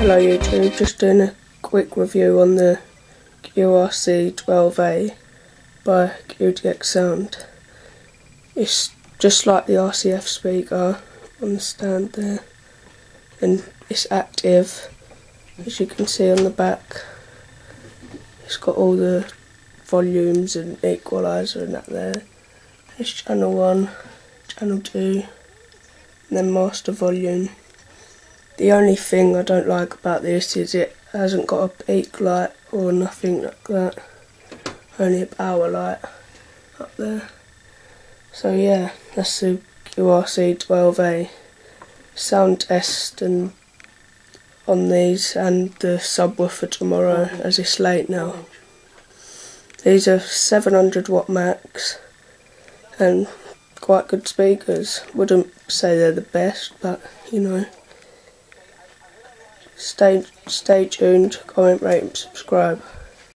Hello YouTube, just doing a quick review on the QRC12a by QTX sound. It's just like the RCF speaker on the stand there, and it's active, as you can see on the back. It's got all the volumes and equaliser and that there. It's channel 1, channel 2, and then master volume. The only thing I don't like about this is it hasn't got a peak light or nothing like that, only a power light up there. So yeah, that's the QRC12a sound test and on these, and the subwoofer tomorrow as it's late now. These are 700 watt max and quite good speakers. Wouldn't say they're the best, but you know. Stay tuned, comment, rate and subscribe.